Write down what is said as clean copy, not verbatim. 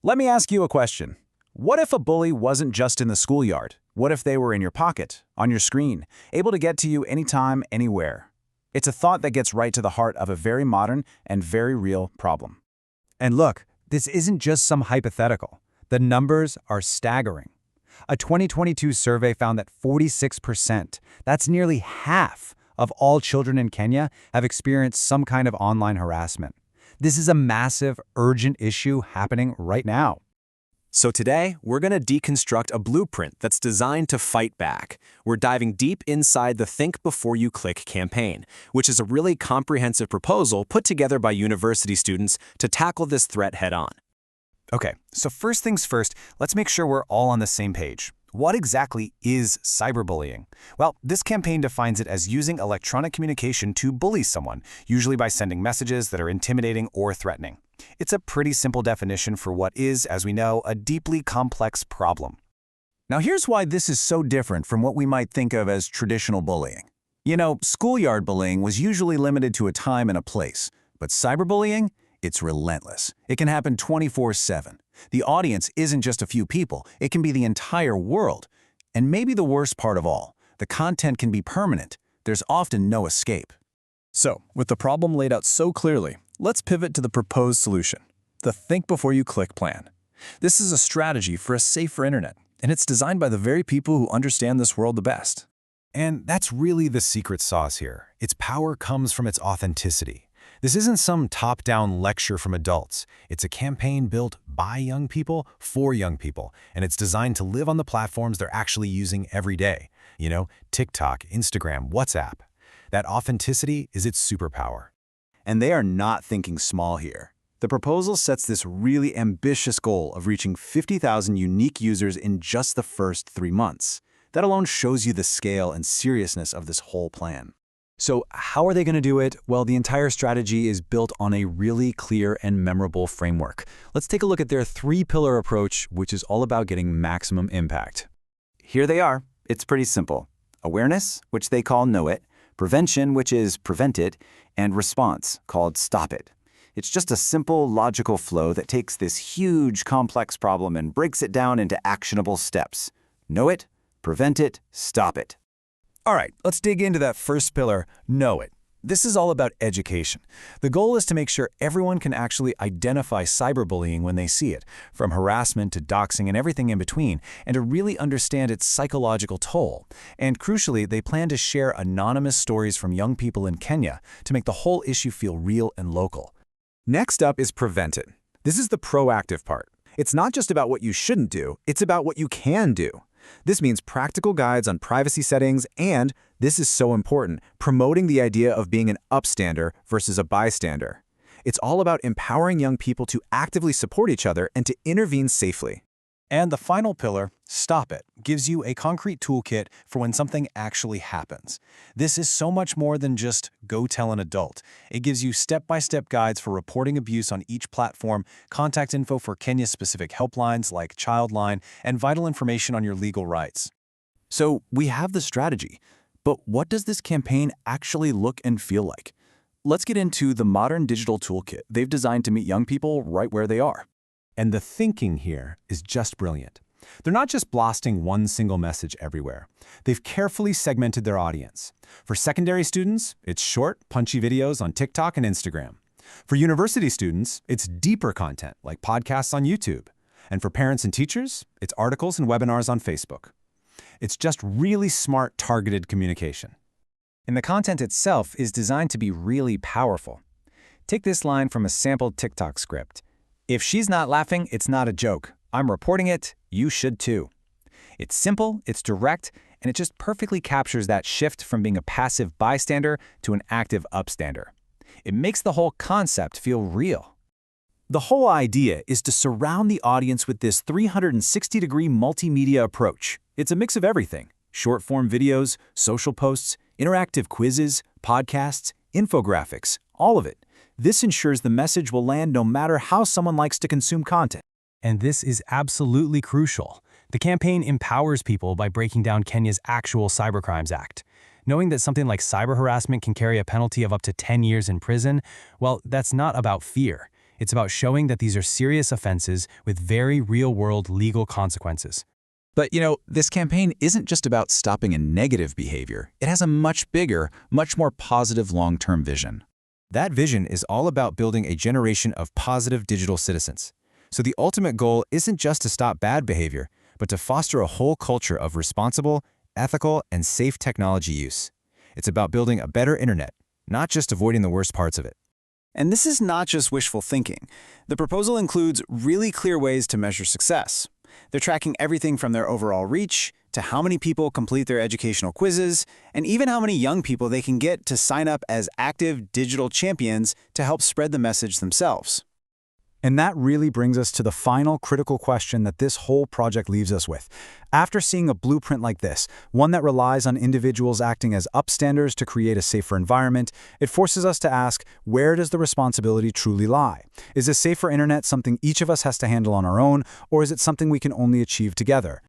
Let me ask you a question. What if a bully wasn't just in the schoolyard? What if they were in your pocket, on your screen, able to get to you anytime, anywhere? It's a thought that gets right to the heart of a very modern and very real problem. And look, this isn't just some hypothetical. The numbers are staggering. A 2022 survey found that 46%, that's nearly half of all children in Kenya, have experienced some kind of online harassment. This is a massive, urgent issue happening right now. So today, we're going to deconstruct a blueprint that's designed to fight back. We're diving deep inside the Think Before You Click campaign, which is a really comprehensive proposal put together by university students to tackle this threat head-on. Okay, so first things first, let's make sure we're all on the same page. What exactly is cyberbullying? Well, this campaign defines it as using electronic communication to bully someone, usually by sending messages that are intimidating or threatening. It's a pretty simple definition for what is, as we know, a deeply complex problem. Now here's why this is so different from what we might think of as traditional bullying. You know, schoolyard bullying was usually limited to a time and a place, but cyberbullying? It's relentless. It can happen 24/7. The audience isn't just a few people, it can be the entire world. And maybe the worst part of all, the content can be permanent. There's often no escape. So, with the problem laid out so clearly, let's pivot to the proposed solution, the Think Before You Click plan. This is a strategy for a safer internet, and it's designed by the very people who understand this world the best. And that's really the secret sauce here. Its power comes from its authenticity. This isn't some top-down lecture from adults. It's a campaign built by young people for young people, and it's designed to live on the platforms they're actually using every day. You know, TikTok, Instagram, WhatsApp. That authenticity is its superpower. And they are not thinking small here. The proposal sets this really ambitious goal of reaching 50,000 unique users in just the first 3 months. That alone shows you the scale and seriousness of this whole plan. So how are they going to do it? Well, the entire strategy is built on a really clear and memorable framework. Let's take a look at their 3-pillar approach, which is all about getting maximum impact. Here they are. It's pretty simple. Awareness, which they call Know It, prevention, which is Prevent It, and response, called Stop It. It's just a simple, logical flow that takes this huge, complex problem and breaks it down into actionable steps. Know it, prevent it, stop it. All right, let's dig into that first pillar, Know It. This is all about education. The goal is to make sure everyone can actually identify cyberbullying when they see it, from harassment to doxing and everything in between, and to really understand its psychological toll. And crucially, they plan to share anonymous stories from young people in Kenya to make the whole issue feel real and local. Next up is Prevent It. This is the proactive part. It's not just about what you shouldn't do, it's about what you can do. This means practical guides on privacy settings and, this is so important, promoting the idea of being an upstander versus a bystander. It's all about empowering young people to actively support each other and to intervene safely. And the final pillar, Stop It, gives you a concrete toolkit for when something actually happens. This is so much more than just go tell an adult. It gives you step-by-step guides for reporting abuse on each platform, contact info for Kenya-specific helplines like Childline, and vital information on your legal rights. So we have the strategy, but what does this campaign actually look and feel like? Let's get into the modern digital toolkit they've designed to meet young people right where they are. And the thinking here is just brilliant. They're not just blasting one single message everywhere. They've carefully segmented their audience. For secondary students, it's short, punchy videos on TikTok and Instagram. For university students, it's deeper content like podcasts on YouTube. And for parents and teachers, it's articles and webinars on Facebook. It's just really smart, targeted communication. And the content itself is designed to be really powerful. Take this line from a sampled TikTok script. If she's not laughing, it's not a joke. I'm reporting it, you should too. It's simple, it's direct, and it just perfectly captures that shift from being a passive bystander to an active upstander. It makes the whole concept feel real. The whole idea is to surround the audience with this 360-degree multimedia approach. It's a mix of everything: short-form videos, social posts, interactive quizzes, podcasts, infographics, all of it. This ensures the message will land no matter how someone likes to consume content. And this is absolutely crucial. The campaign empowers people by breaking down Kenya's actual Cybercrimes Act. Knowing that something like cyber harassment can carry a penalty of up to 10 years in prison, well, that's not about fear. It's about showing that these are serious offenses with very real-world legal consequences. But, this campaign isn't just about stopping a negative behavior. It has a much bigger, much more positive long-term vision. That vision is all about building a generation of positive digital citizens. So the ultimate goal isn't just to stop bad behavior, but to foster a whole culture of responsible, ethical, and safe technology use. It's about building a better internet, not just avoiding the worst parts of it. And this is not just wishful thinking. The proposal includes really clear ways to measure success. They're tracking everything from their overall reach to how many people complete their educational quizzes, and even how many young people they can get to sign up as active digital champions to help spread the message themselves. And that really brings us to the final critical question that this whole project leaves us with. After seeing a blueprint like this, one that relies on individuals acting as upstanders to create a safer environment, it forces us to ask, where does the responsibility truly lie? Is a safer internet something each of us has to handle on our own, or is it something we can only achieve together?